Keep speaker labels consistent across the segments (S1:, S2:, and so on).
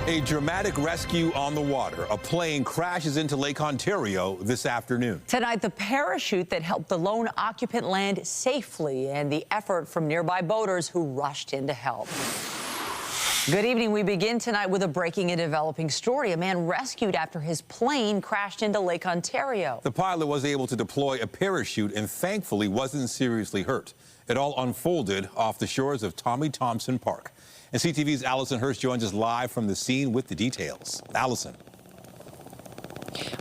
S1: A dramatic rescue on the water. A plane crashes into Lake Ontario this afternoon.
S2: Tonight, the parachute that helped the lone occupant land safely and the effort from nearby boaters who rushed in to help. Good evening. We begin tonight with a breaking and developing story. A man rescued after his plane crashed into Lake Ontario. The pilot was able to deploy a parachute and thankfully wasn't seriously hurt. It all unfolded off the shores of Tommy Thompson Park. And CTV's Allison Hurst joins us live from the scene with the details. Allison.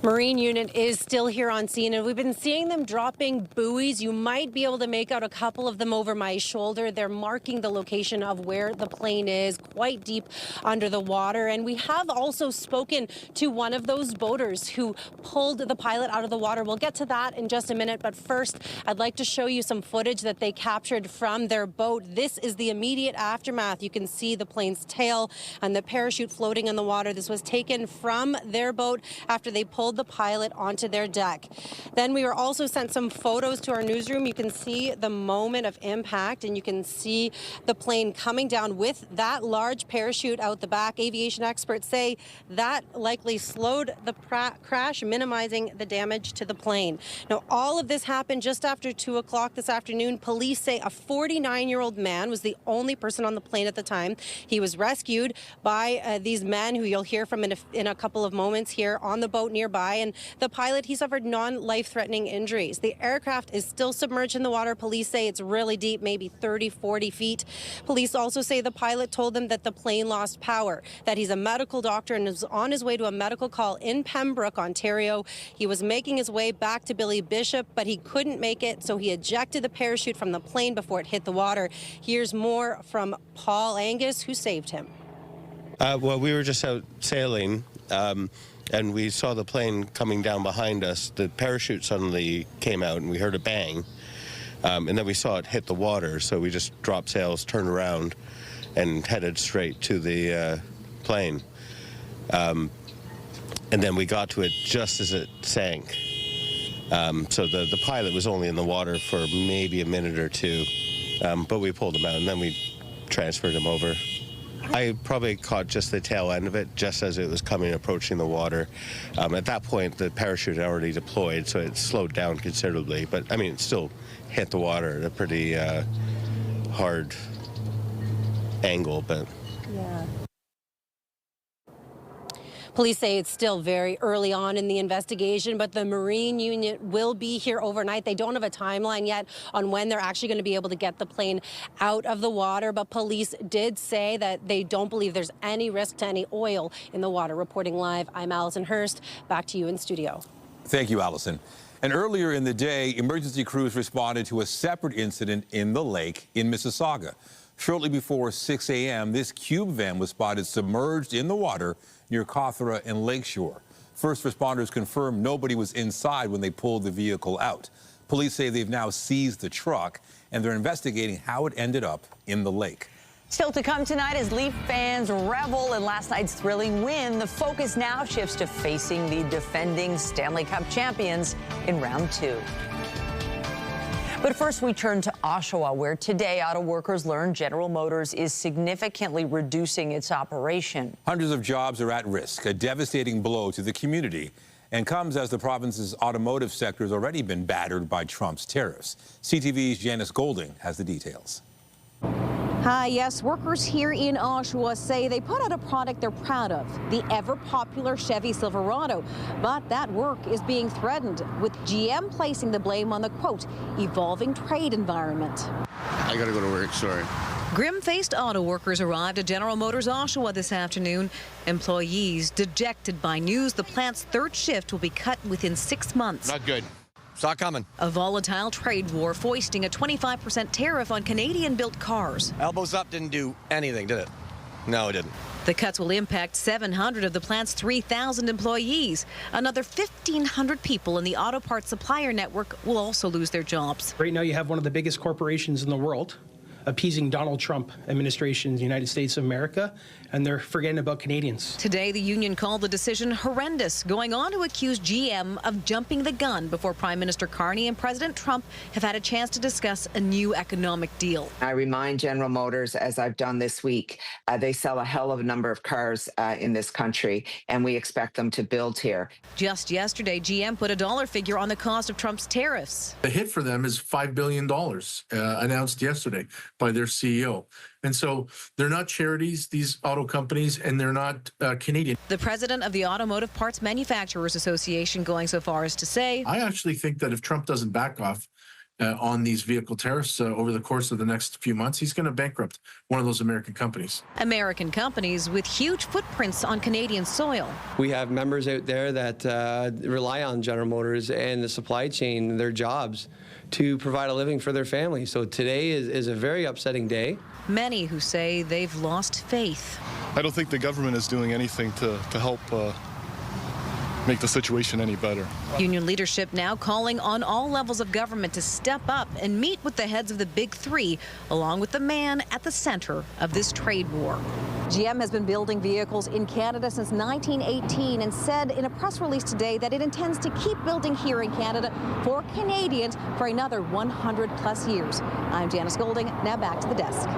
S3: Marine unit is still here on scene, and we've been seeing them dropping buoys. You might be able to make out a couple of them over my shoulder. They're marking the location of where the plane is, quite deep under the water. And we have also spoken to one of those boaters who pulled the pilot out of the water. We'll get to that in just a minute, but first I'd like to show you some footage that they captured from their boat. This is the immediate aftermath. You can see the plane's tail and the parachute floating in the water. This was taken from their boat after they pulled the pilot onto their deck. Then we were also sent some photos to our newsroom. You can see the moment of impact, and you can see the plane coming down with that large parachute out the back. Aviation experts say that likely slowed the crash, minimizing the damage to the plane. Now, all of this happened just after 2 o'clock this afternoon. Police say a 49-year-old man was the only person on the plane at the time. He was rescued by these men who you'll hear from in a couple of moments here on the boat nearby. And the pilot, he suffered non-life-threatening injuries. The aircraft is still submerged in the water. Police say it's really deep, maybe 30, 40 feet. Police also say the pilot told them that the plane lost power, that he's a medical doctor and is on his way to a medical call in Pembroke, Ontario. He was making his way back to Billy Bishop, but he couldn't make it, so he ejected the parachute from the plane before it hit the water. Here's more from Paul Angus, who saved him.
S4: Well, we were just out sailing, and we saw the plane coming down behind us. The parachute suddenly came out, and we heard a bang, and then we saw it hit the water, so we just dropped sails, turned around, and headed straight to the plane. And then we got to it just as it sank. So the pilot was only in the water for maybe a minute or two, but we pulled him out, and then we transferred him over. I probably caught just the tail end of it, just as it was approaching the water. At that point, the parachute had already deployed, so it slowed down considerably. But, I mean, it still hit the water at a pretty hard angle. But
S3: yeah. Police say it's still very early on in the investigation, but the Marine unit will be here overnight. They don't have a timeline yet on when they're actually going to be able to get the plane out of the water, but police did say that they don't believe there's any risk to any oil in the water. Reporting live, I'm Allison Hurst. Back to you in studio.
S1: Thank you, Allison. And earlier in the day, emergency crews responded to a separate incident in the lake in Mississauga. Shortly before 6 a.m., this cube van was spotted submerged in the water near Cawthra and Lakeshore. First responders confirmed nobody was inside when they pulled the vehicle out. Police say they've now seized the truck, and they're investigating how it ended up in the lake.
S2: Still to come tonight as Leaf fans revel in last night's thrilling win. The focus now shifts to facing the defending Stanley Cup champions in round 2. But first, we turn to Oshawa, where today auto workers learned General Motors is significantly reducing its operation. Hundreds of jobs are at risk, a devastating blow to the community, and comes as the province's automotive sector has already been battered by Trump's tariffs. CTV's Janice Golding has the details.
S5: Hi, yes, workers here in Oshawa say they put out a product they're proud of, the ever-popular Chevy Silverado. But that work is being threatened, with GM placing the blame on the, quote, evolving trade environment.
S6: I gotta go to work, sorry.
S5: Grim-faced auto workers arrived at General Motors Oshawa this afternoon. Employees dejected by news the plant's third shift will be cut within 6 months.
S6: Not good. Saw it coming.
S5: A volatile trade war foisting a 25% tariff on Canadian-built cars.
S6: Elbows up didn't do anything, did it? No, it didn't.
S5: The cuts will impact 700 of the plant's 3,000 employees. Another 1,500 people in the auto parts supplier network will also lose their jobs.
S7: Right now you have one of the biggest corporations in the world appeasing Donald Trump administration in the United States of America, and they're forgetting about Canadians.
S8: Today, the union called the decision horrendous, going on to accuse GM of jumping the gun before Prime Minister Carney and President Trump have had a chance to discuss a new economic deal.
S9: I remind General Motors, as I've done this week, they sell a hell of a number of cars in this country, and we expect them to build here.
S8: Just yesterday, GM put a dollar figure on the cost of Trump's tariffs.
S10: The hit for them is $5 billion announced yesterday by their CEO. And so they're not charities, these auto companies, and they're not Canadian.
S8: The president of the Automotive Parts Manufacturers Association going so far as to say,
S10: I actually think that if Trump doesn't back off on these vehicle tariffs over the course of the next few months, he's going to bankrupt one of those American companies.
S8: American companies with huge footprints on Canadian soil.
S11: We have members out there that rely on General Motors and the supply chain, their jobs, to provide a living for their family. So today is a very upsetting day.
S8: Many who say they've lost faith.
S12: I don't think the government is doing anything to help make the situation any better.
S8: Union leadership now calling on all levels of government to step up and meet with the heads of the big three, along with the man at the center of this trade war.
S5: GM has been building vehicles in Canada since 1918 and said in a press release today that it intends to keep building here in Canada for Canadians for another 100 plus years. I'm Janice Golding. Now back to the desk.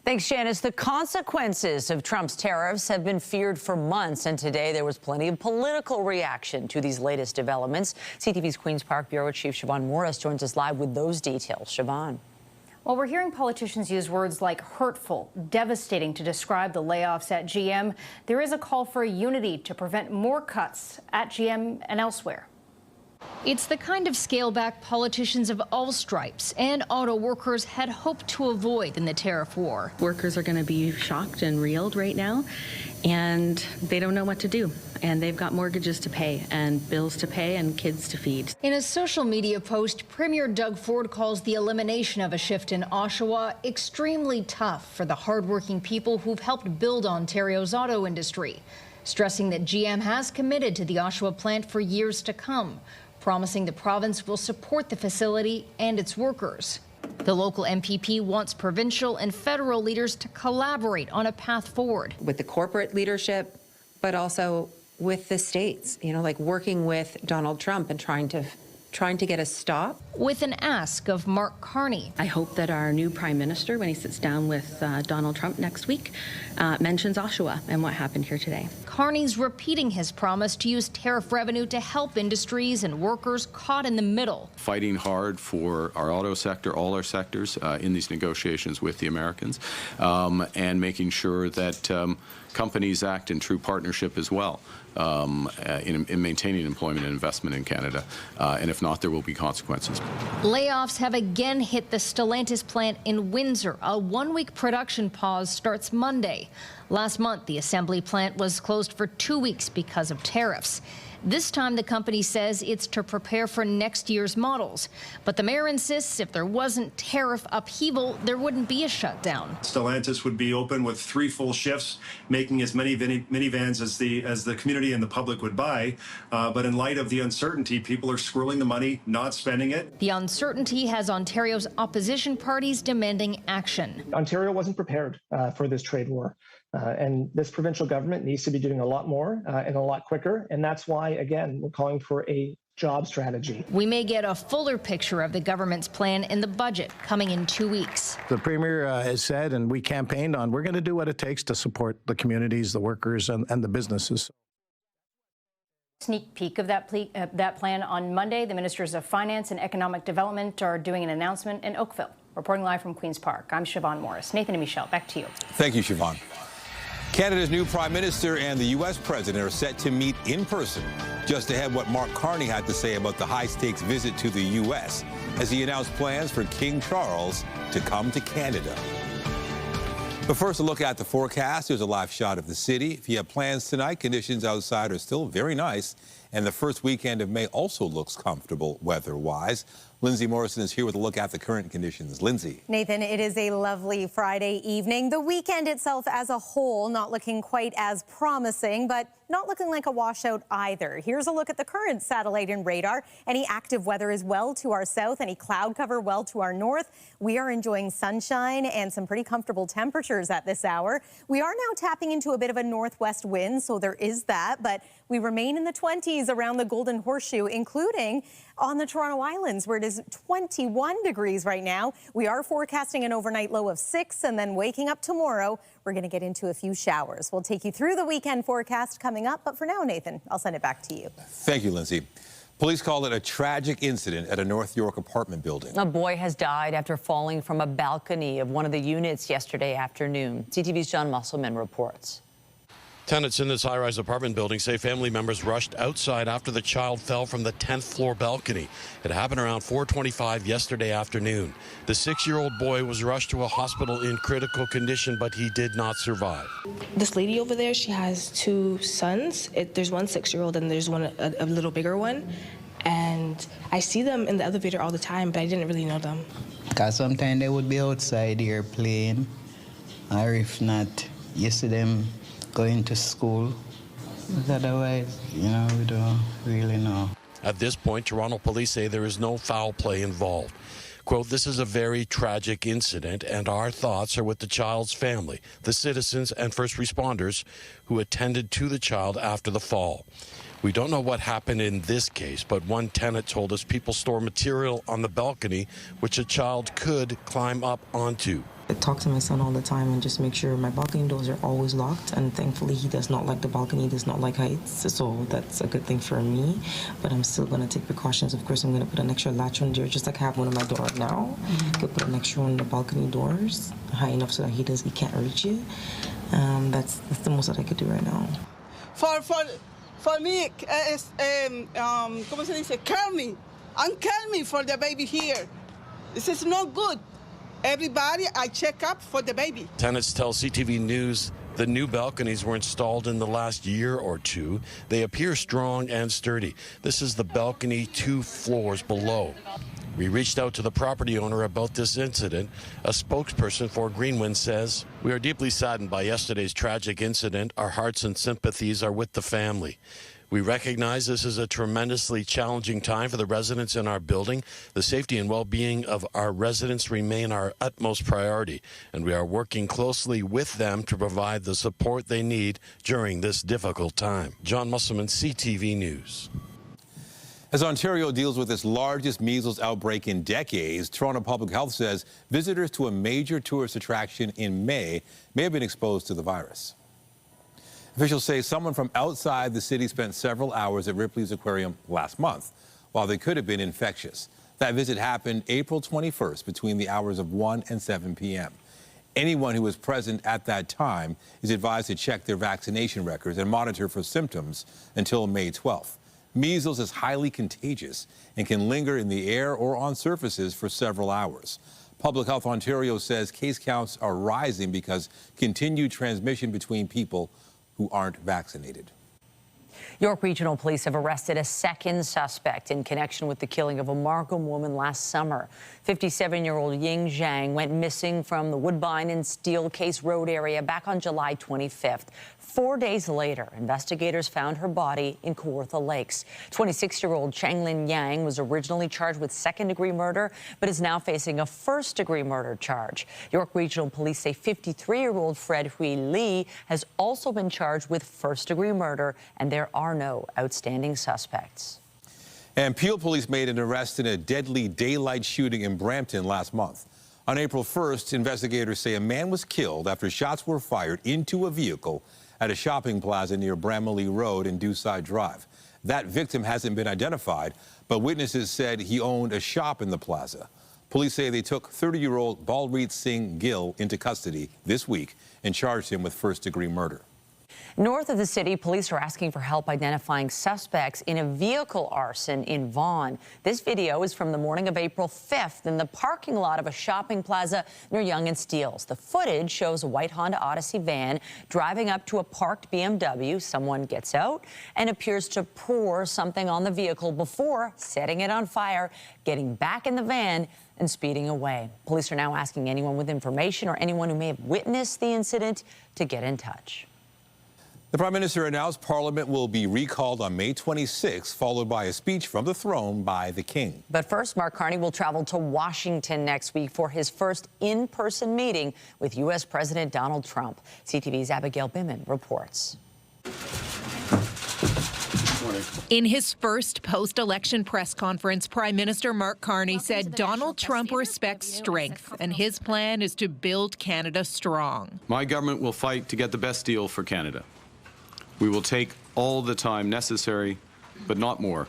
S2: Thanks, Janice. The consequences of Trump's tariffs have been feared for months, and today there was plenty of political reaction to these latest developments. CTV's Queen's Park Bureau Chief Siobhan Morris joins us live with those details. Siobhan.
S13: Well, we're hearing politicians use words like hurtful, devastating to describe the layoffs at GM. There is a call for unity to prevent more cuts at GM and elsewhere. It's the kind of scale-back politicians of all stripes and auto workers had hoped to avoid in the tariff war.
S14: Workers are going to be shocked and reeled right now, and they don't know what to do. And they've got mortgages to pay and bills to pay and kids to feed.
S13: In a social media post, Premier Doug Ford calls the elimination of a shift in Oshawa extremely tough for the hardworking people who've helped build Ontario's auto industry, stressing that GM has committed to the Oshawa plant for years to come, promising the province will support the facility and its workers. The local MPP wants provincial and federal leaders to collaborate on a path forward.
S15: With the corporate leadership, but also with the states, like working with Donald Trump and trying to get a stop.
S13: With an ask of Mark Carney.
S14: I hope that our new Prime Minister, when he sits down with Donald Trump next week, mentions Oshawa and what happened here today.
S13: Carney's repeating his promise to use tariff revenue to help industries and workers caught in the middle.
S16: Fighting hard for our auto sector, all our sectors, in these negotiations with the Americans, and making sure that companies act in true partnership as well in maintaining employment and investment in Canada. And if not, there will be consequences.
S13: Layoffs have again hit the Stellantis plant in Windsor. A one-week production pause starts Monday. Last month, the assembly plant was closed for 2 weeks because of tariffs. This time, the company says it's to prepare for next year's models. But the mayor insists if there wasn't tariff upheaval, there wouldn't be a shutdown.
S17: Stellantis would be open with 3 full shifts, making as many minivans as the community and the public would buy. But in light of the uncertainty, people are squirreling the money, not spending it.
S13: The uncertainty has Ontario's opposition parties demanding action.
S18: Ontario wasn't prepared for this trade war. And this provincial government needs to be doing a lot more and a lot quicker. And that's why, again, we're calling for a job strategy.
S13: We may get a fuller picture of the government's plan in the budget coming in 2 weeks.
S19: The Premier has said, and we campaigned on, we're going to do what it takes to support the communities, the workers, and the businesses.
S13: Sneak peek of that plan on Monday. The Ministers of Finance and Economic Development are doing an announcement in Oakville. Reporting live from Queen's Park, I'm Siobhan Morris. Nathan and Michelle, back to you.
S1: Thank you, Siobhan. Canada's new Prime Minister and the U.S. President are set to meet in person. Just ahead, what Mark Carney had to say about the high-stakes visit to the U.S. as he announced plans for King Charles to come to Canada. But first, a look at the forecast. Here's a live shot of the city. If you have plans tonight, conditions outside are still very nice. And the first weekend of May also looks comfortable weather-wise. Lindsay Morrison is here with a look at the current conditions. Lindsay.
S20: Nathan, it is a lovely Friday evening. The weekend itself as a whole not looking quite as promising, but not looking like a washout either. Here's a look at the current satellite and radar. Any active weather is well to our south, any cloud cover well to our north. We are enjoying sunshine and some pretty comfortable temperatures at this hour. We are now tapping into a bit of a northwest wind, so there is that, but we remain in the 20s around the Golden Horseshoe, including on the Toronto Islands, where it is 21 degrees right now. We are forecasting an overnight low of 6, and then waking up tomorrow, we're going to get into a few showers. We'll take you through the weekend forecast coming up, but for now, Nathan, I'll send it back to you.
S1: Thank you, Lindsay. Police call it a tragic incident at a North York apartment building.
S2: A boy has died after falling from a balcony of one of the units yesterday afternoon. CTV's John Musselman reports.
S21: Tenants in this high-rise apartment building say family members rushed outside after the child fell from the 10th floor balcony. It happened around 4:25 yesterday afternoon. The 6-year-old boy was rushed to a hospital in critical condition, but he did not survive.
S22: This lady over there, she has 2 sons. There's one 6-year-old and there's one a little bigger one. And I see them in the elevator all the time, but I didn't really know them.
S23: Because sometimes they would be outside here playing, or if not, you see them going to school. But otherwise, we don't really know.
S21: At this point, Toronto police say there is no foul play involved. Quote, "This is a very tragic incident, and our thoughts are with the child's family, the citizens and first responders who attended to the child after the fall. We don't know what happened in this case, but one tenant told us people store material on the balcony which a child could climb up onto.
S22: I talk to my son all the time and just make sure my balcony doors are always locked, and thankfully he does not like the balcony, does not like heights, so that's a good thing for me. But I'm still going to take precautions. Of course, I'm going to put an extra latch on there, just like I have one on my door now. I could put an extra one on the balcony doors, high enough so that he can't reach it. That's the most that I could do right now.
S24: For me, ¿cómo se dice? Care me. I'm care me for the baby here. This is not good. Everybody, I check up for the baby.
S21: Tenants tell CTV News the new balconies were installed in the last year or two. They appear strong and sturdy. This is the balcony 2 floors below. We reached out to the property owner about this incident. A spokesperson for Greenwind says, "We are deeply saddened by yesterday's tragic incident. Our hearts and sympathies are with the family. We recognize this is a tremendously challenging time for the residents in our building. The safety and well-being of our residents remain our utmost priority, and we are working closely with them to provide the support they need during this difficult time." John Musselman, CTV News.
S1: As Ontario deals with its largest measles outbreak in decades, Toronto Public Health says visitors to a major tourist attraction in May have been exposed to the virus. Officials say someone from outside the city spent several hours at Ripley's Aquarium last month, while they could have been infectious. That visit happened April 21st between the hours of 1 and 7 p.m. Anyone who was present at that time is advised to check their vaccination records and monitor for symptoms until May 12th. Measles is highly contagious and can linger in the air or on surfaces for several hours. Public Health Ontario says case counts are rising because continued transmission between people who aren't vaccinated.
S2: York Regional Police have arrested a second suspect in connection with the killing of a Markham woman last summer. 57-year-old Ying Zhang went missing from the Woodbine and Steelcase Road area back on July 25th. 4 days later, investigators found her body in Kawartha Lakes. 26-year-old Changlin Yang was originally charged with second-degree murder, but is now facing a first-degree murder charge. York Regional Police say 53-year-old Fred Hui Lee has also been charged with first-degree murder, and there are no outstanding suspects.
S1: And Peel Police made an arrest in a deadly daylight shooting in Brampton last month. On April 1st, investigators say a man was killed after shots were fired into a vehicle at a shopping plaza near Bramalea Road and Dewside Drive. That victim hasn't been identified, but witnesses said he owned a shop in the plaza. Police say they took 30-year-old Balreet Singh Gill into custody this week and charged him with first-degree murder.
S2: North of the city, police are asking for help identifying suspects in a vehicle arson in Vaughan. This video is from the morning of April 5th in the parking lot of a shopping plaza near Yonge and Steeles. The footage shows a white Honda Odyssey van driving up to a parked BMW. Someone gets out and appears to pour something on the vehicle before setting it on fire, getting back in the van and speeding away. Police are now asking anyone with information or anyone who may have witnessed the incident to get in touch.
S1: The Prime Minister announced Parliament will be recalled on May 26, followed by a speech from the throne by the King.
S2: But first, Mark Carney will travel to Washington next week for his first in-person meeting with U.S. President Donald Trump. CTV's Abigail Bimman reports.
S3: In his first post-election press conference, Prime Minister Mark Carney said Donald Trump respects strength, and his plan is to build Canada strong.
S16: My government will fight to get the best deal for Canada. We will take all the time necessary, but not more,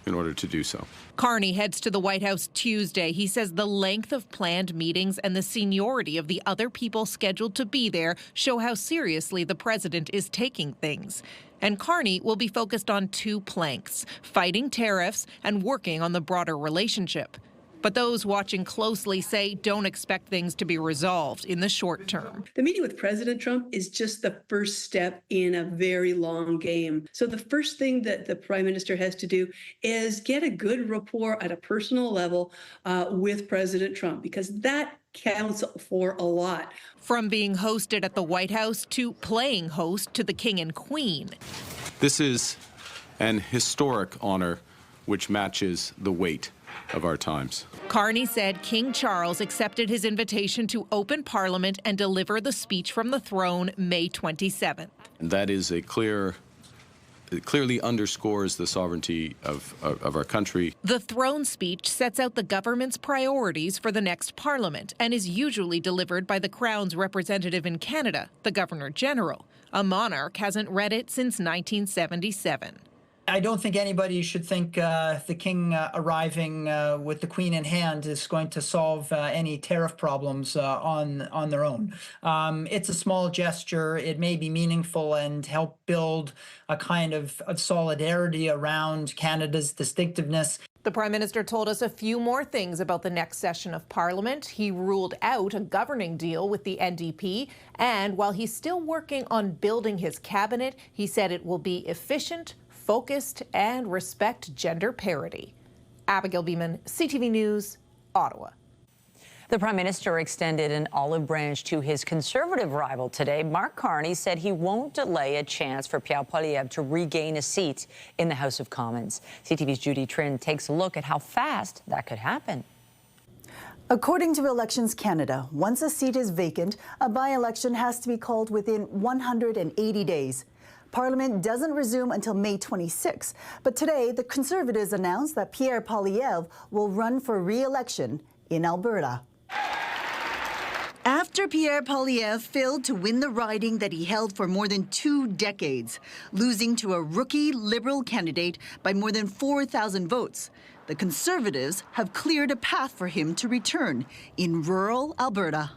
S16: in order to do so.
S3: Carney heads to the White House Tuesday. He says the length of planned meetings and the seniority of the other people scheduled to be there show how seriously the president is taking things. And Carney will be focused on two planks, fighting tariffs and working on the broader relationship. But those watching closely say don't expect things to be resolved in the short term.
S4: The meeting with President Trump is just the first step in a very long game. So the first thing that the Prime Minister has to do is get a good rapport at a personal level with President Trump, because that counts for a lot.
S3: From being hosted at the White House to playing host to the King and Queen.
S16: This is an historic honor which matches the weight of our times.
S3: Carney said King Charles accepted his invitation to open Parliament and deliver the speech from the throne May 27th.
S16: And that is it clearly underscores the sovereignty of our country.
S3: The throne speech sets out the government's priorities for the next Parliament and is usually delivered by the Crown's representative in Canada, the Governor-General. A monarch hasn't read it since 1977.
S6: I don't think anybody should think the King arriving with the Queen in hand is going to solve any tariff problems on their own. It's a small gesture. It may be meaningful and help build a kind of solidarity around Canada's distinctiveness.
S3: The Prime Minister told us a few more things about the next session of Parliament. He ruled out a governing deal with the NDP, and while he's still working on building his cabinet, he said it will be efficient, focused, and respect gender parity. Abigail Beeman, CTV News, Ottawa.
S2: The Prime Minister extended an olive branch to his Conservative rival today. Mark Carney said he won't delay a chance for Pierre Poilievre to regain a seat in the House of Commons. CTV's Judy Trin takes a look at how fast that could happen.
S7: According to Elections Canada, once a seat is vacant, a by-election has to be called within 180 days. Parliament doesn't resume until May 26, but today the Conservatives announced that Pierre Poilievre will run for re-election in Alberta. After Pierre Poilievre failed to win the riding that he held for more than 2 decades, losing to a rookie Liberal candidate by more than 4,000 votes, the Conservatives have cleared a path for him to return in rural Alberta.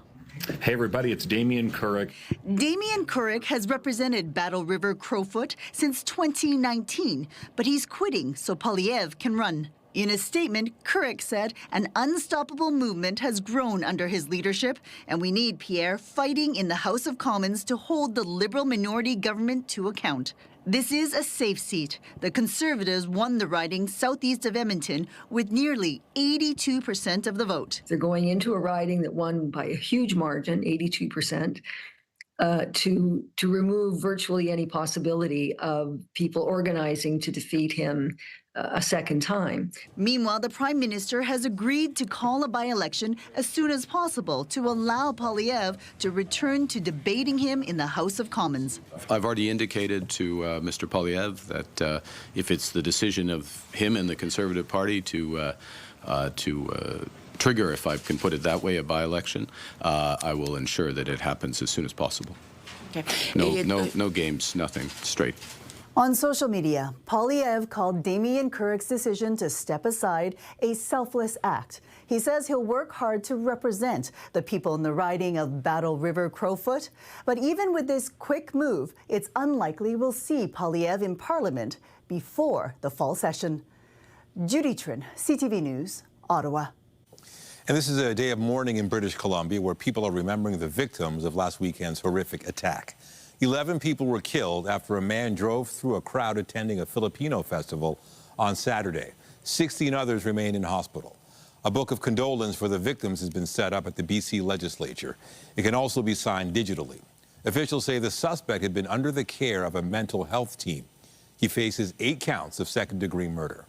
S25: Hey everybody, it's Damien Couric.
S7: Damien Couric has represented Battle River Crowfoot since 2019, but he's quitting so Poilievre can run. In a statement, Couric said an unstoppable movement has grown under his leadership, and we need Pierre fighting in the House of Commons to hold the Liberal minority government to account. This is a safe seat. The Conservatives won the riding southeast of Edmonton with nearly 82% of the vote.
S26: They're going into a riding that won by a huge margin, 82%, to remove virtually any possibility of people organizing to defeat him a second time.
S7: Meanwhile, the Prime Minister has agreed to call a by-election as soon as possible to allow Poilievre to return to debating him in the House of Commons.
S16: I've already indicated to Mr. Poilievre that if it's the decision of him and the Conservative Party to trigger, if I can put it that way, a by-election, I will ensure that it happens as soon as possible.
S7: Okay.
S16: No games, nothing, straight.
S7: On social media, Poilievre called Damien Currick's decision to step aside a selfless act. He says he'll work hard to represent the people in the riding of Battle River Crowfoot. But even with this quick move, it's unlikely we'll see Poilievre in Parliament before the fall session. Judy Trin, CTV News, Ottawa.
S1: And this is a day of mourning in British Columbia where people are remembering the victims of last weekend's horrific attack. 11 people were killed after a man drove through a crowd attending a Filipino festival on Saturday. 16 others remain in hospital. A book of condolence for the victims has been set up at the BC legislature. It can also be signed digitally. Officials say the suspect had been under the care of a mental health team. He faces 8 counts of second-degree murder.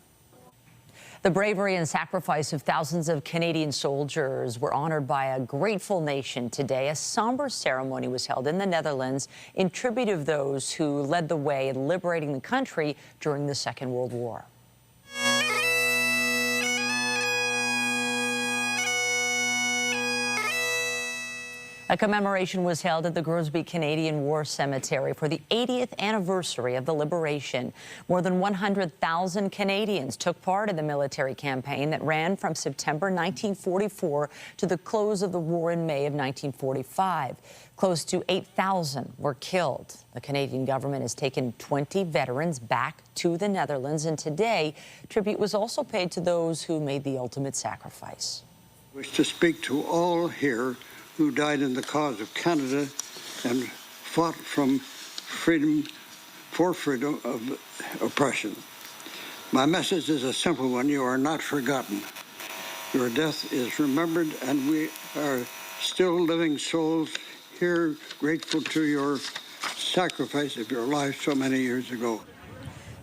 S2: The bravery and sacrifice of thousands of Canadian soldiers were honored by a grateful nation today. A somber ceremony was held in the Netherlands in tribute of those who led the way in liberating the country during the Second World War. A commemoration was held at the Grimsby Canadian War Cemetery for the 80th anniversary of the liberation. More than 100,000 Canadians took part in the military campaign that ran from September 1944 to the close of the war in May of 1945. Close to 8,000 were killed. The Canadian government has taken 20 veterans back to the Netherlands, and today, tribute was also paid to those who made the ultimate sacrifice.
S5: I wish to speak to all here who died in the cause of Canada and fought for freedom of oppression. My message is a simple one. You are not forgotten. Your death is remembered, and we are still living souls here, grateful to your sacrifice of your life so many years ago.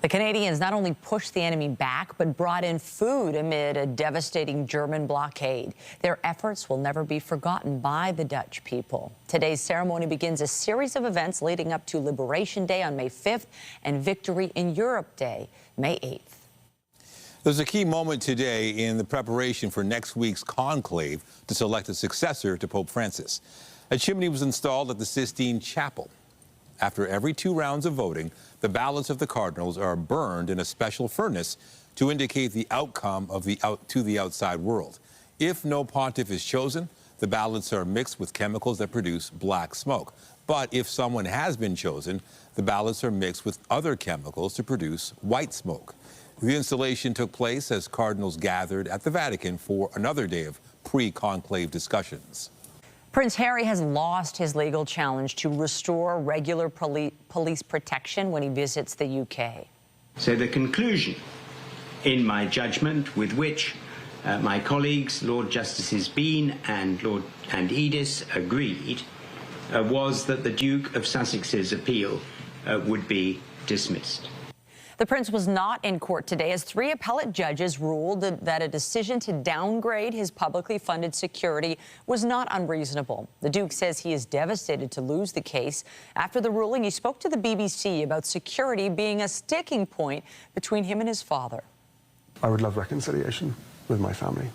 S2: The Canadians not only pushed the enemy back, but brought in food amid a devastating German blockade. Their efforts will never be forgotten by the Dutch people. Today's ceremony begins a series of events leading up to Liberation Day on May 5th and Victory in Europe Day, May 8th.
S1: There's a key moment today in the preparation for next week's conclave to select a successor to Pope Francis. A chimney was installed at the Sistine Chapel. After every 2 rounds of voting, the ballots of the cardinals are burned in a special furnace to indicate the outcome of to the outside world. If no pontiff is chosen, the ballots are mixed with chemicals that produce black smoke. But if someone has been chosen, the ballots are mixed with other chemicals to produce white smoke. The installation took place as cardinals gathered at the Vatican for another day of pre-conclave discussions.
S2: Prince Harry has lost his legal challenge to restore regular police protection when he visits the UK.
S8: So the conclusion, in my judgment, with which my colleagues, Lord Justices Bean and Edis, agreed, was that the Duke of Sussex's appeal would be dismissed.
S2: The prince was not in court today as 3 appellate judges ruled that a decision to downgrade his publicly funded security was not unreasonable. The Duke says he is devastated to lose the case. After the ruling, he spoke to the BBC about security being a sticking point between him and his father.
S9: I would love reconciliation with my family.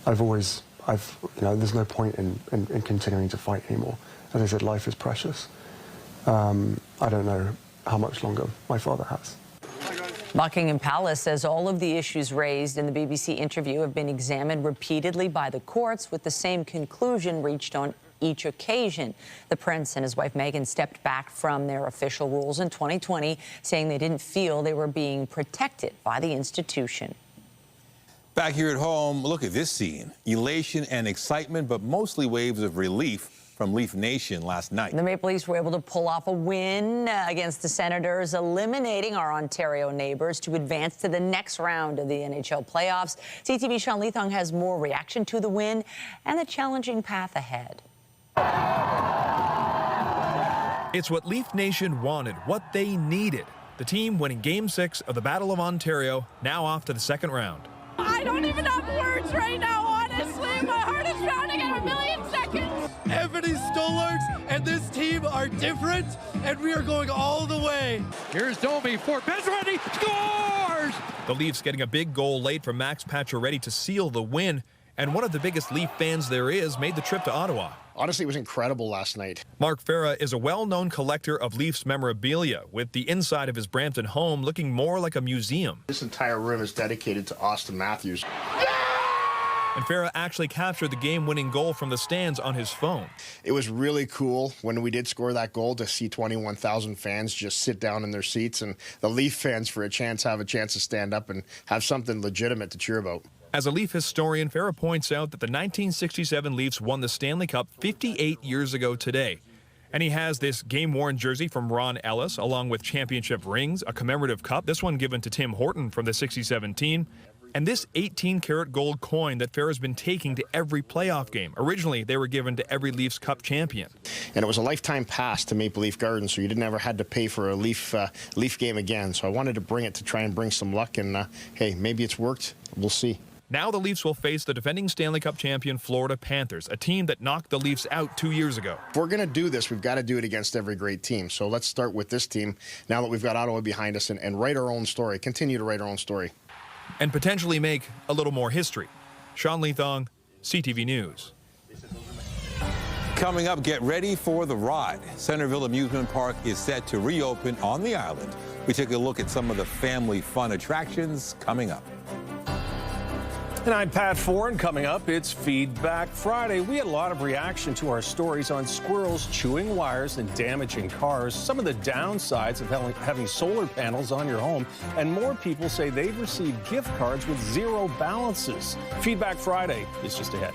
S9: there's no point in continuing to fight anymore. As I said, life is precious. I don't know how much longer my father has.
S2: Buckingham Palace says all of the issues raised in the BBC interview have been examined repeatedly by the courts with the same conclusion reached on each occasion. The prince and his wife Meghan stepped back from their official rules in 2020, saying they didn't feel they were being protected by the institution.
S1: Back here at home, look at this scene. Elation and excitement, but mostly waves of relief from Leaf Nation last night.
S2: The Maple Leafs were able to pull off a win against the Senators, eliminating our Ontario neighbors to advance to the next round of the NHL playoffs. CTV's Sean Leathong has more reaction to the win and the challenging path ahead.
S10: It's what Leaf Nation wanted, what they needed. The team winning Game 6 of the Battle of Ontario, now off to the second round.
S11: I don't even have words right now, honestly. My heart is pounding at 1,000,000 seconds.
S12: Anthony Stolarz and this team are different, and we are going all the way.
S10: Here's Domi for Pacioretty, scores! The Leafs getting a big goal late from Max Pacioretty to seal the win, And one of the biggest Leaf fans there is made the trip to Ottawa.
S13: Honestly, it was incredible last night.
S10: Mark Farah is a well-known collector of Leafs memorabilia, with the inside of his Brampton home looking more like a museum.
S13: This entire room is dedicated to Austin Matthews.
S10: And Farah actually captured the game-winning goal from the stands on his phone.
S13: It was really cool when we did score that goal to see 21,000 fans just sit down in their seats, and the Leaf fans have a chance to stand up and have something legitimate to cheer about.
S10: As a Leaf historian, Farah points out that the 1967 Leafs won the Stanley Cup 58 years ago today. And he has this game-worn jersey from Ron Ellis, along with championship rings, a commemorative cup, this one given to Tim Horton from the '67 team, and this 18-karat gold coin that Farah's been taking to every playoff game. Originally, they were given to every Leafs Cup champion.
S13: And it was a lifetime pass to Maple Leaf Gardens, so you never had to pay for a Leaf game again. So I wanted to bring it to try and bring some luck, and hey, maybe it's worked. We'll see.
S10: Now the Leafs will face the defending Stanley Cup champion Florida Panthers, a team that knocked the Leafs out 2 years ago.
S13: If we're going to do this, we've got to do it against every great team. So let's start with this team now that we've got Ottawa behind us and write our own story, continue to write our own story.
S10: And potentially make a little more history. Sean Leathong, CTV News.
S1: Coming up, get ready for the ride. Centerville Amusement Park is set to reopen on the island. We take a look at some of the family fun attractions coming up.
S14: And I'm Pat Foran. Coming up, it's Feedback Friday. We had a lot of reaction to our stories on squirrels chewing wires and damaging cars, some of the downsides of having solar panels on your home, and more people say they've received gift cards with zero balances. Feedback Friday is just ahead.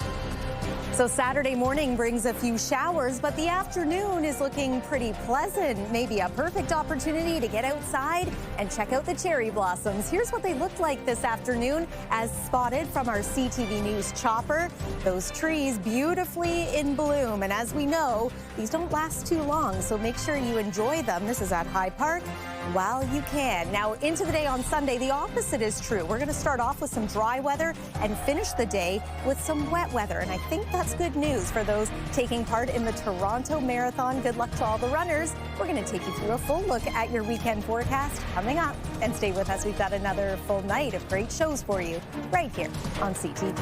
S20: So Saturday morning brings a few showers, but the afternoon is looking pretty pleasant. Maybe a perfect opportunity to get outside and check out the cherry blossoms. Here's what they looked like this afternoon as spotted from our CTV News chopper. Those trees beautifully in bloom. And as we know, these don't last too long, so make sure you enjoy them. This is at Hyde Park while you can. Now into the day on Sunday, the opposite is true. We're going to start off with some dry weather and finish the day with some wet weather. And I think that's good news for those taking part in the Toronto Marathon. Good luck to all the runners. We're going to take you through a full look at your weekend forecast coming up. And stay with us. We've got another full night of great shows for you right here on CTV.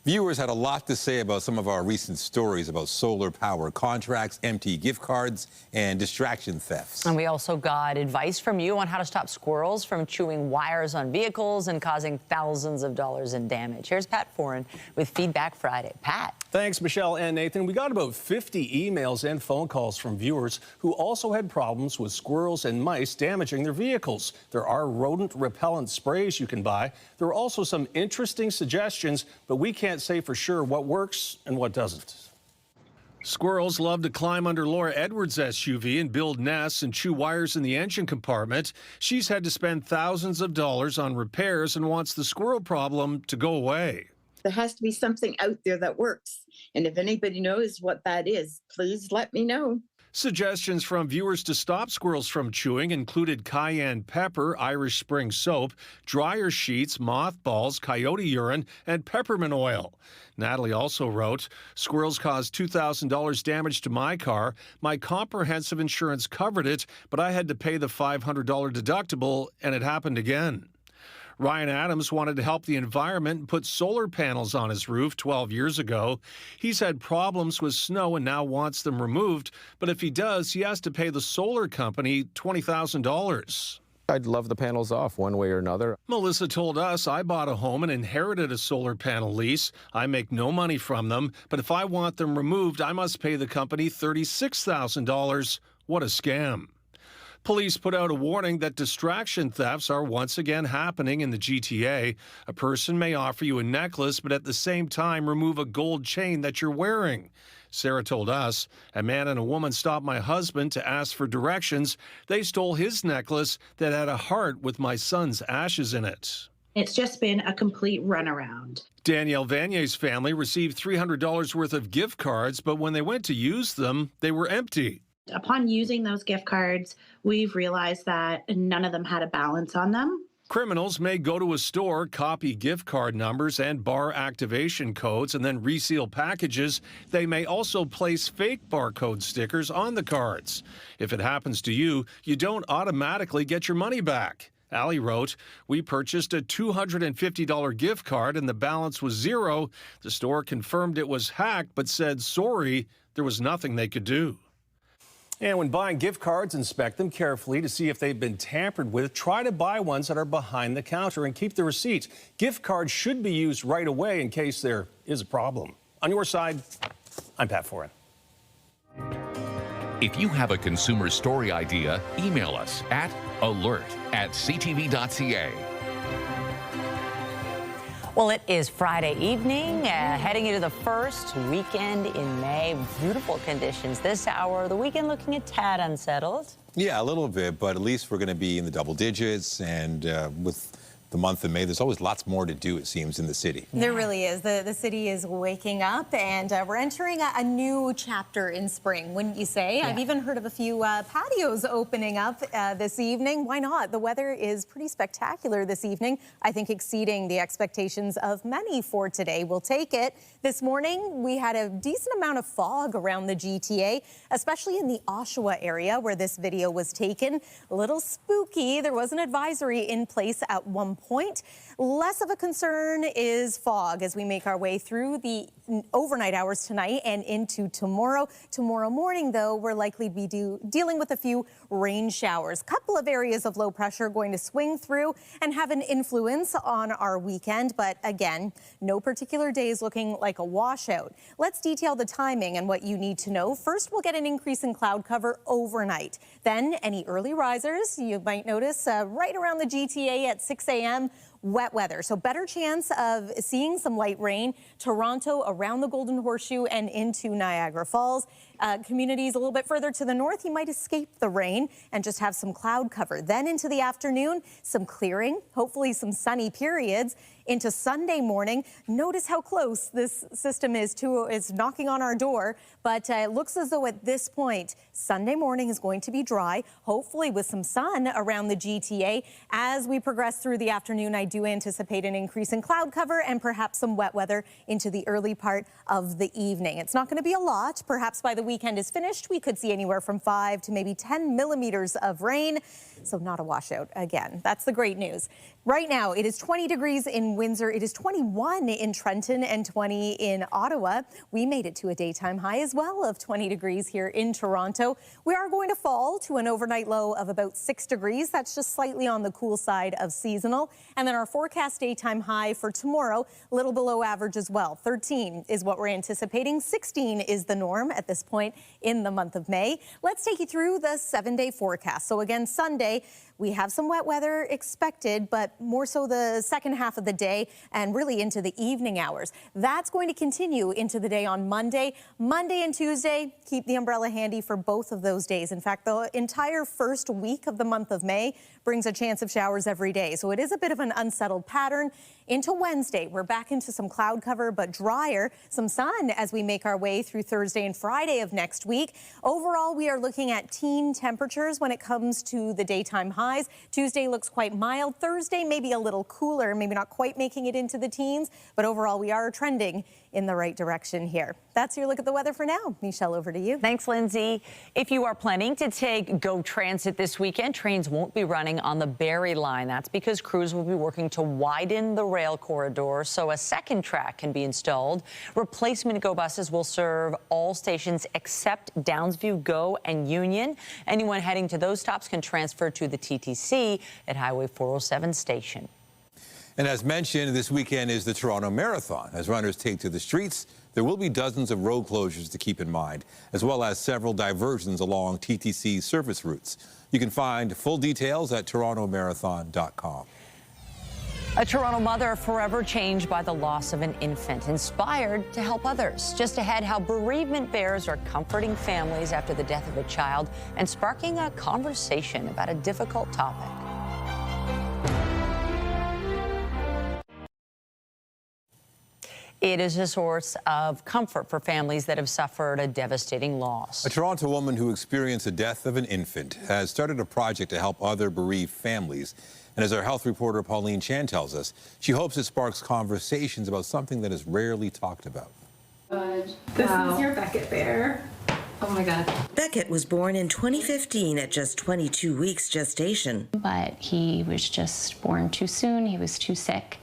S1: Viewers had a lot to say about some of our recent stories about solar power contracts, empty gift cards, and distraction thefts.
S2: And we also got advice from you on how to stop squirrels from chewing wires on vehicles and causing thousands of dollars in damage. Here's Pat Foran with Feedback Friday. Pat.
S14: Thanks, Michelle and Nathan. We got about 50 emails and phone calls from viewers who also had problems with squirrels and mice damaging their vehicles. There are rodent repellent sprays you can buy. There are also some interesting suggestions, but we can't say for sure what works and what doesn't. Squirrels love to climb under Laura Edwards' SUV and build nests and chew wires in the engine compartment. She's had to spend thousands of dollars on repairs and wants the squirrel problem to go away.
S15: There has to be something out there that works. And if anybody knows what that is, please let me know.
S14: Suggestions from viewers to stop squirrels from chewing included cayenne pepper, Irish Spring soap, dryer sheets, mothballs, coyote urine, and peppermint oil. Natalie also wrote, squirrels caused $2,000 damage to my car. My comprehensive insurance covered it, but I had to pay the $500 deductible, and it happened again. Ryan Adams wanted to help the environment and put solar panels on his roof 12 years ago. He's had problems with snow and now wants them removed, but if he does, he has to pay the solar company $20,000.
S17: I'd love the panels off one way or another.
S14: Melissa told us, I bought a home and inherited a solar panel lease. I make no money from them, but if I want them removed, I must pay the company $36,000. What a scam. Police put out a warning that distraction thefts are once again happening in the GTA. A person may offer you a necklace, but at the same time remove a gold chain that you're wearing. Sarah told us, a man and a woman stopped my husband to ask for directions. They stole his necklace that had a heart with my son's ashes in it.
S18: It's just been a complete runaround.
S14: Danielle Vanier's family received $300 worth of gift cards, but when they went to use them, they were empty.
S18: Upon using those gift cards, we've realized that none of them had a balance on them.
S14: Criminals may go to a store, copy gift card numbers and bar activation codes, and then reseal packages. They may also place fake barcode stickers on the cards. If it happens to you, you don't automatically get your money back. Ali wrote, "We purchased a $250 gift card and the balance was zero. The store confirmed it was hacked but said sorry, there was nothing they could do."
S4: And when buying gift cards, inspect them carefully to see if they've been tampered with. Try to buy ones that are behind the counter and keep the receipts. Gift cards should be used right away in case there is a problem. On your side, I'm Pat Foran.
S19: If you have a consumer story idea, email us at alert@ctv.ca.
S2: Well, it is Friday evening, heading into the first weekend in May. Beautiful conditions this hour. The weekend looking a tad unsettled.
S1: Yeah, a little bit, but at least we're going to be in the double digits. And with the month of May, there's always lots more to do, it seems, in the city.
S20: There really is. The city is waking up, and we're entering a new chapter in spring, wouldn't you say? Yeah. I've even heard of a few patios opening up this evening. Why not? The weather is pretty spectacular this evening, I think exceeding the expectations of many for today. We'll take it. This morning, we had a decent amount of fog around the GTA, especially in the Oshawa area where this video was taken. A little spooky. There was an advisory in place at one point. Less of a concern is fog as we make our way through the overnight hours tonight and into tomorrow. Tomorrow morning, though, we're likely to be dealing with a few rain showers. Couple of areas of low pressure going to swing through and have an influence on our weekend. But again, no particular days looking like a washout. Let's detail the timing and what you need to know. First, we'll get an increase in cloud cover overnight. Then any early risers you might notice right around the GTA at 6 a.m. Wet weather, so better chance of seeing some light rain. Toronto, around the Golden Horseshoe and into Niagara Falls. Communities a little bit further to the north, you might escape the rain and just have some cloud cover. Then into the afternoon, some clearing, hopefully some sunny periods. Into Sunday morning, notice how close this system is knocking on our door, but it looks as though at this point, Sunday morning is going to be dry, hopefully with some sun around the GTA. As we progress through the afternoon, I do anticipate an increase in cloud cover and perhaps some wet weather into the early part of the evening. It's not going to be a lot. Perhaps by the weekend is finished, we could see anywhere from 5 to maybe 10 millimeters of rain. So not a washout again. That's the great news. Right now, it is 20 degrees in Windsor. It is 21 in Trenton and 20 in Ottawa. We made it to a daytime high as well of 20 degrees here in Toronto. We are going to fall to an overnight low of about 6 degrees. That's just slightly on the cool side of seasonal. And then our forecast daytime high for tomorrow, a little below average as well. 13 is what we're anticipating. 16 is the norm at this point in the month of May. Let's take you through the 7-day forecast. So again, Sunday, we have some wet weather expected, but more so the second half of the day and really into the evening hours. That's going to continue into the day on Monday. Monday and Tuesday, keep the umbrella handy for both of those days. In fact, the entire first week of the month of May brings a chance of showers every day. So it is a bit of an unsettled pattern. Into Wednesday, we're back into some cloud cover, but drier, some sun as we make our way through Thursday and Friday of next week. Overall, we are looking at teen temperatures when it comes to the daytime highs. Tuesday looks quite mild. Thursday, maybe a little cooler, maybe not quite making it into the teens, but overall, we are trending in the right direction here. That's your look at the weather for now. Michelle, over to you.
S2: Thanks, Lindsay. If you are planning to take GO Transit this weekend, trains won't be running on the Barrie line. That's because crews will be working to widen the rail corridor so a second track can be installed. Replacement GO buses will serve all stations except Downsview, GO, and Union. Anyone heading to those stops can transfer to the TTC at Highway 407 station.
S1: And as mentioned, this weekend is the Toronto Marathon. As runners take to the streets, there will be dozens of road closures to keep in mind, as well as several diversions along TTC service routes. You can find full details at torontomarathon.com.
S2: A Toronto mother forever changed by the loss of an infant, inspired to help others. Just ahead, how bereavement bears are comforting families after the death of a child and sparking a conversation about a difficult topic. It is a source of comfort for families that have suffered a devastating loss.
S1: A Toronto woman who experienced the death of an infant has started a project to help other bereaved families. And as our health reporter Pauline Chan tells us, she hopes it sparks conversations about something that is rarely talked about.
S21: This is your Beckett bear.
S3: Oh my God.
S6: Beckett was born in 2015 at just 22 weeks gestation.
S21: But he was just born too soon. He was too sick.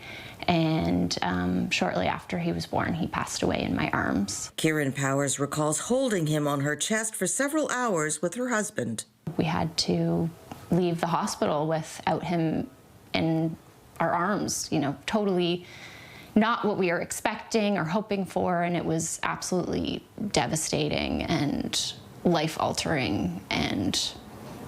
S21: And shortly after he was born, he passed away in my arms.
S6: Kieran Powers recalls holding him on her chest for several hours with her husband.
S21: We had to leave the hospital without him in our arms, you know, totally not what we were expecting or hoping for, and it was absolutely devastating and life-altering and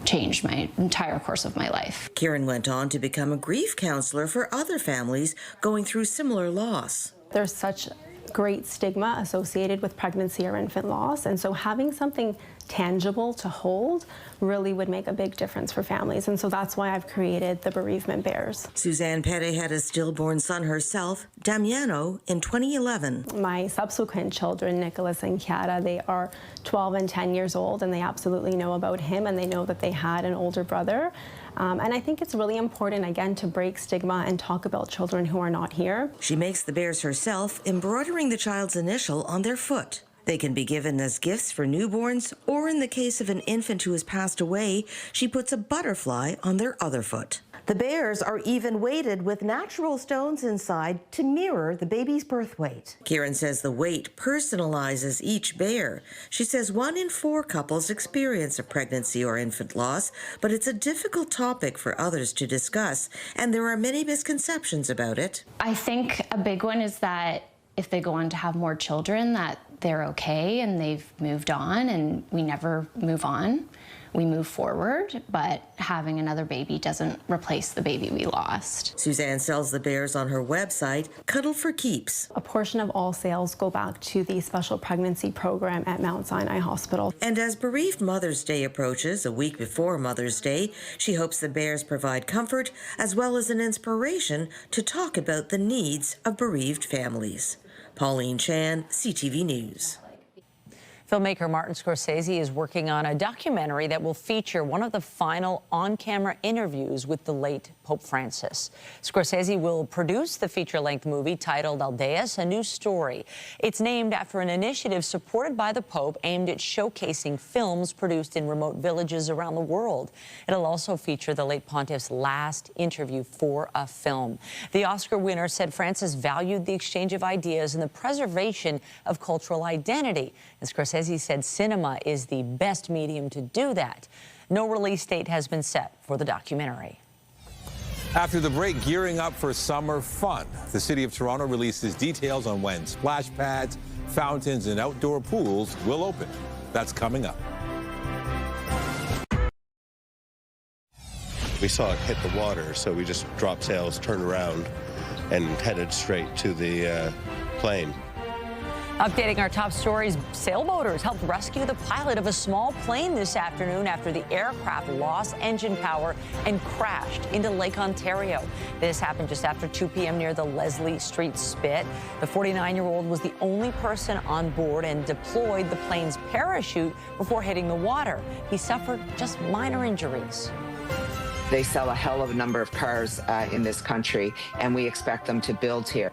S21: changed my entire course of my life.
S6: Kieran went on to become a grief counselor for other families going through similar loss.
S22: There's such great stigma associated with pregnancy or infant loss, and so having something tangible to hold really would make a big difference for families, and so that's why I've created the Bereavement Bears.
S6: Suzanne Petty had a stillborn son herself, Damiano, in 2011.
S22: My subsequent children, Nicholas and Chiara, they are 12 and 10 years old, and they absolutely know about him, and they know that they had an older brother. And I think it's really important, again, to break stigma and talk about children who are not here.
S6: She makes the bears herself, embroidering the child's initial on their foot. They can be given as gifts for newborns, or in the case of an infant who has passed away, she puts a butterfly on their other foot. The bears are even weighted with natural stones inside to mirror the baby's birth weight. Kieran says the weight personalizes each bear. She says 1 in 4 couples experience a pregnancy or infant loss, but it's a difficult topic for others to discuss, and there are many misconceptions about it.
S21: I think a big one is that if they go on to have more children, that they're okay and they've moved on, and we never move on. We move forward, but having another baby doesn't replace the baby we lost.
S6: Suzanne sells the bears on her website, Cuddle for Keeps.
S22: A portion of all sales go back to the special pregnancy program at Mount Sinai Hospital.
S6: And as Bereaved Mother's Day approaches, a week before Mother's Day, she hopes the bears provide comfort as well as an inspiration to talk about the needs of bereaved families. Pauline Chan, CTV News.
S2: Filmmaker Martin Scorsese is working on a documentary that will feature one of the final on-camera interviews with the late Pope Francis. Scorsese will produce the feature-length movie titled Aldeas, A New Story. It's named after an initiative supported by the Pope aimed at showcasing films produced in remote villages around the world. It'll also feature the late Pontiff's last interview for a film. The Oscar winner said Francis valued the exchange of ideas and the preservation of cultural identity. And Scorsese said cinema is the best medium to do that. No release date has been set for the documentary.
S1: After the break, gearing up for summer fun. The City of Toronto releases details on when splash pads, fountains, and outdoor pools will open. That's coming up.
S23: We saw it hit the water, so we just dropped sails, turned around, and headed straight to the plane.
S2: Updating our top stories, sailboaters helped rescue the pilot of a small plane this afternoon after the aircraft lost engine power and crashed into Lake Ontario. This happened just after 2 p.m. near the Leslie Street Spit. The 49-year-old was the only person on board and deployed the plane's parachute before hitting the water. He suffered just minor injuries.
S24: They sell a hell of a number of cars in this country, and we expect them to build here.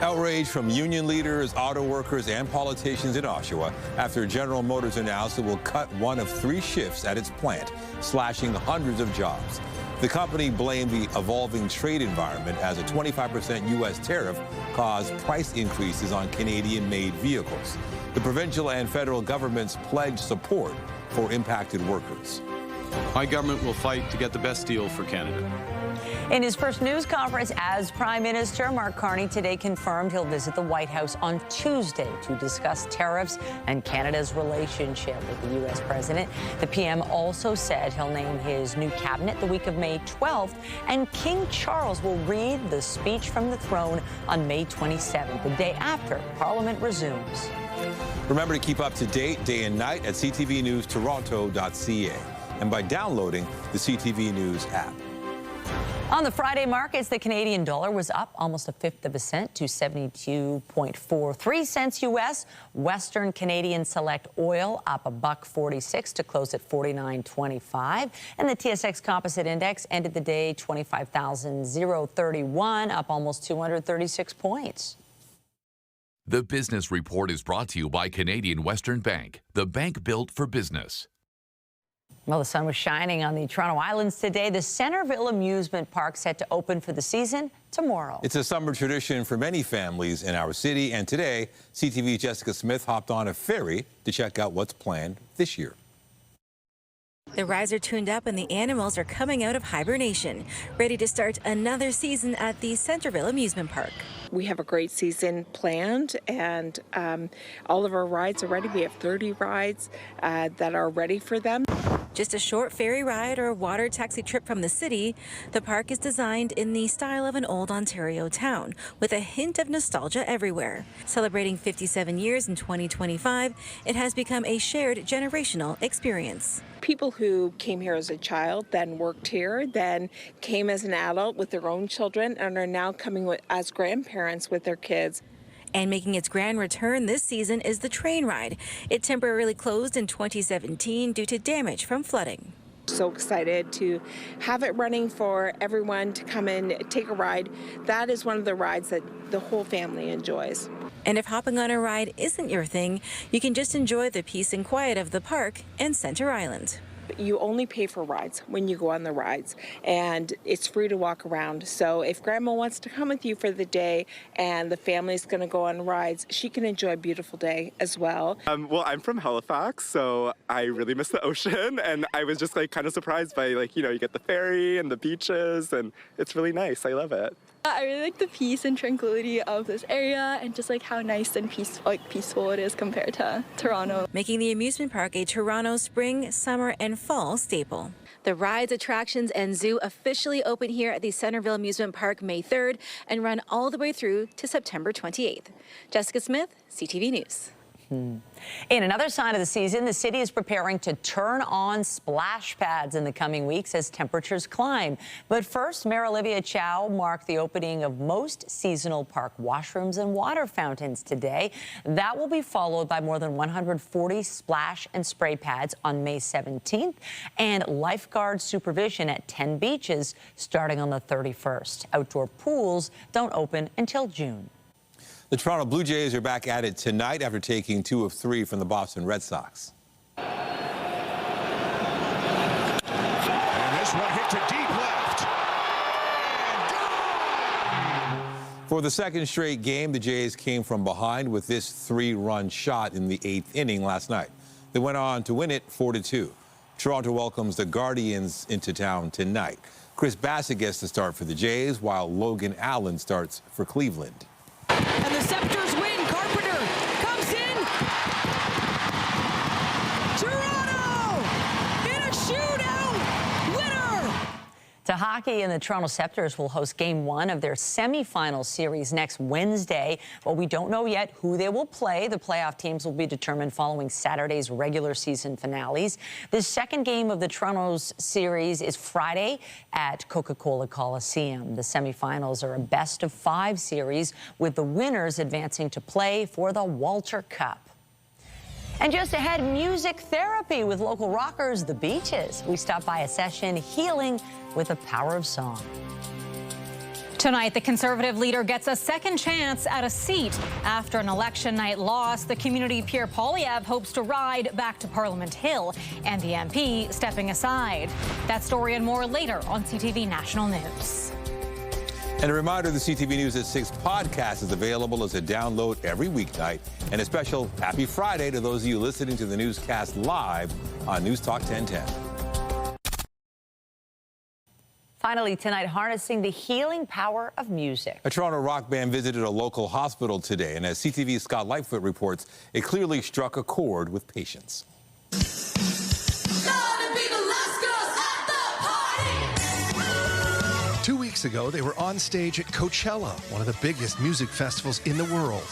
S1: Outrage from union leaders, auto workers, and politicians in Oshawa after General Motors announced it will cut 1 of 3 shifts at its plant, slashing hundreds of jobs. The company blamed the evolving trade environment as a 25% U.S. tariff caused price increases on Canadian-made vehicles. The provincial and federal governments pledged support for impacted workers.
S16: My government will fight to get the best deal for Canada.
S2: In his first news conference as Prime Minister, Mark Carney today confirmed he'll visit the White House on Tuesday to discuss tariffs and Canada's relationship with the U.S. president. The PM also said he'll name his new cabinet the week of May 12th, and King Charles will read the speech from the throne on May 27th, the day after Parliament resumes.
S1: Remember to keep up to date day and night at ctvnewstoronto.ca and by downloading the CTV News app.
S2: On the Friday markets, the Canadian dollar was up almost 1/5 of a cent to 72.43 cents U.S. Western Canadian Select Oil up $1.46 to close at $49.25. And the TSX Composite Index ended the day 25,031, up almost 236 points.
S19: The Business Report is brought to you by Canadian Western Bank, the bank built for business.
S2: Well, the sun was shining on the Toronto Islands today. The Centerville amusement park set to open for the season tomorrow.
S1: It's a summer tradition for many families in our city, and today, CTV's Jessica Smith hopped on a ferry to check out what's planned this year.
S3: The rides are tuned up and the animals are coming out of hibernation, ready to start another season at the Centerville amusement park.
S5: We have a great season planned, and all of our rides are ready. We have 30 rides that are ready for them.
S3: Just a short ferry ride or water taxi trip from the city, the park is designed in the style of an old Ontario town, with a hint of nostalgia everywhere. Celebrating 57 years in 2025, it has become a shared generational experience.
S5: People who came here as a child, then worked here, then came as an adult with their own children, and are now coming as grandparents with their kids.
S3: And making its grand return this season is the train ride. It temporarily closed in 2017 due to damage from flooding.
S5: So excited to have it running for everyone to come and take a ride. That is one of the rides that the whole family enjoys.
S3: And if hopping on a ride isn't your thing, you can just enjoy the peace and quiet of the park and Center Island.
S5: You only pay for rides when you go on the rides, and it's free to walk around. So if grandma wants to come with you for the day and the family's going to go on rides, she can enjoy a beautiful day as well.
S7: Well, I'm from Halifax, so I really miss the ocean, and I was just kind of surprised by you get the ferry and the beaches, and it's really nice. I love it.
S8: I really like the peace and tranquility of this area, and just how nice and peaceful it is compared to Toronto.
S3: Making the amusement park a Toronto spring, summer, and fall staple. The rides, attractions, and zoo officially open here at the Centerville Amusement Park May 3rd and run all the way through to September 28th. Jessica Smith, CTV News.
S2: In another sign of the season, the city is preparing to turn on splash pads in the coming weeks as temperatures climb. But first, Mayor Olivia Chow marked the opening of most seasonal park washrooms and water fountains today. That will be followed by more than 140 splash and spray pads on May 17th and lifeguard supervision at 10 beaches starting on the 31st. Outdoor pools don't open until June.
S1: The Toronto Blue Jays are back at it tonight after taking 2 of 3 from the Boston Red Sox.
S25: And this one hit to deep left.
S1: For the second straight game, the Jays came from behind with this 3-run shot in the 8th inning last night. They went on to win it 4-2. Toronto welcomes the Guardians into town tonight. Chris Bassett gets the start for the Jays, while Logan Allen starts for Cleveland.
S26: And the Sceptres win. Carpenter comes in. Toronto in a shootout. Winner.
S2: To hockey, and the Toronto Sceptres will host Game 1 of their semifinal series next Wednesday. But we don't know yet who they will play. The playoff teams will be determined following Saturday's regular season finales. The second game of the Toronto's series is Friday at Coca-Cola Coliseum. The semifinals are a best-of-5 series, with the winners advancing to play for the Walter Cup. And just ahead, music therapy with local rockers, The Beaches. We stop by a session healing with the power of song.
S20: Tonight, the Conservative leader gets a second chance at a seat. After an election night loss, the community Pierre Poilievre hopes to ride back to Parliament Hill, and the MP stepping aside. That story and more later on CTV National News.
S1: And a reminder, the CTV News at 6 podcast is available as a download every weeknight. And a special Happy Friday to those of you listening to the newscast live on News Talk 1010.
S2: Finally tonight, harnessing the healing power of music.
S1: A Toronto rock band visited a local hospital today, and as CTV's Scott Lightfoot reports, it clearly struck a chord with patients.
S27: 2 weeks ago, they were on stage at Coachella, one of the biggest music festivals in the world.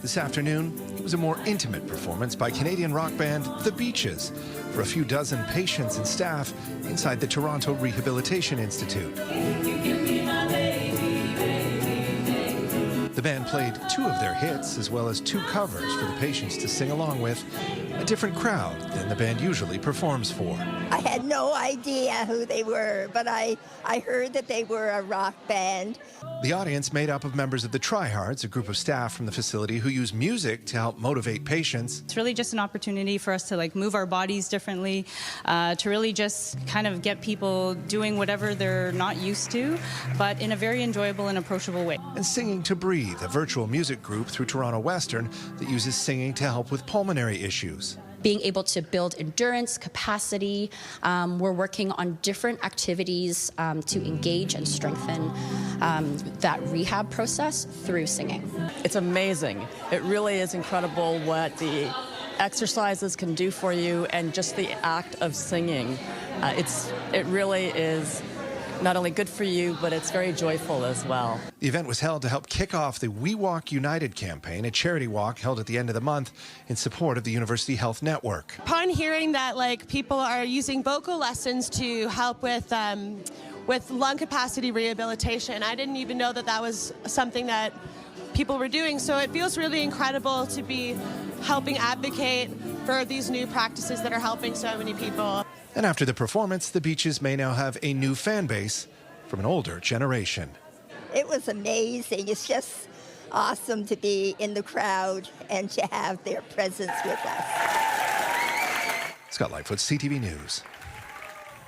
S27: This afternoon, it was a more intimate performance by Canadian rock band The Beaches for a few dozen patients and staff inside the Toronto Rehabilitation Institute. The band played 2 of their hits, as well as 2 covers for the patients to sing along with, a different crowd than the band usually performs for.
S9: I had no idea who they were, but I heard that they were a rock band.
S27: The audience made up of members of the Tryhards, a group of staff from the facility who use music to help motivate patients.
S10: It's really just an opportunity for us to move our bodies differently, to really just kind of get people doing whatever they're not used to, but in a very enjoyable and approachable way.
S27: And Singing to Breathe, a virtual music group through Toronto Western that uses singing to help with pulmonary issues.
S11: Being able to build endurance, capacity. We're working on different activities to engage and strengthen that rehab process through singing.
S12: It's amazing. It really is incredible what the exercises can do for you, and just the act of singing. It really is not only good for you, but it's very joyful as well.
S27: The event was held to help kick off the We Walk United campaign, a charity walk held at the end of the month in support of the University Health Network.
S13: Upon hearing that people are using vocal lessons to help with lung capacity rehabilitation, I didn't even know that was something that people were doing. So it feels really incredible to be helping advocate for these new practices that are helping so many people.
S27: And after the performance, the Beaches may now have a new fan base from an older generation.
S9: It was amazing. It's just awesome to be in the crowd and to have their presence with us.
S27: Scott Lightfoot, CTV News.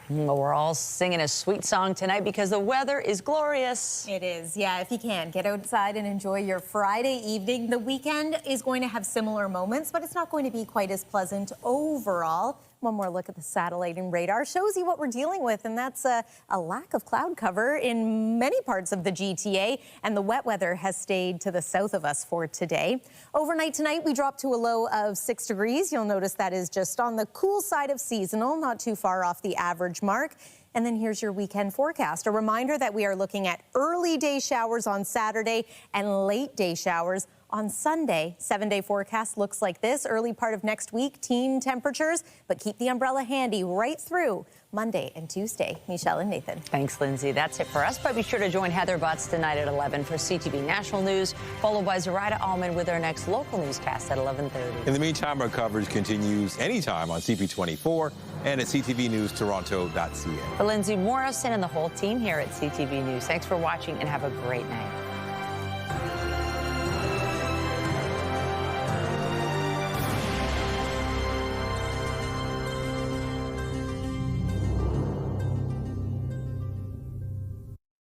S2: Well, we're all singing a sweet song tonight because the weather is glorious.
S20: It is, yeah. If you can, get outside and enjoy your Friday evening. The weekend is going to have similar moments, but it's not going to be quite as pleasant overall. One more look at the satellite and radar shows you what we're dealing with, and that's a lack of cloud cover in many parts of the GTA, and the wet weather has stayed to the south of us for today. Overnight tonight, we dropped to a low of 6 degrees. You'll notice that is just on the cool side of seasonal, not too far off the average mark. And then here's your weekend forecast. A reminder that we are looking at early day showers on Saturday and late day showers on Sunday. 7-day forecast looks like this. Early part of next week, teen temperatures, but keep the umbrella handy right through Monday and Tuesday. Michelle and Nathan.
S2: Thanks, Lindsay. That's it for us, but be sure to join Heather Butts tonight at 11 for CTV National News, followed by Zoraida Allman with our next local newscast at 11:30.
S1: In the meantime, our coverage continues anytime on CP24 and at ctvnewstoronto.ca.
S2: For Lindsay Morrison and the whole team here at CTV News, thanks for watching and have a great night.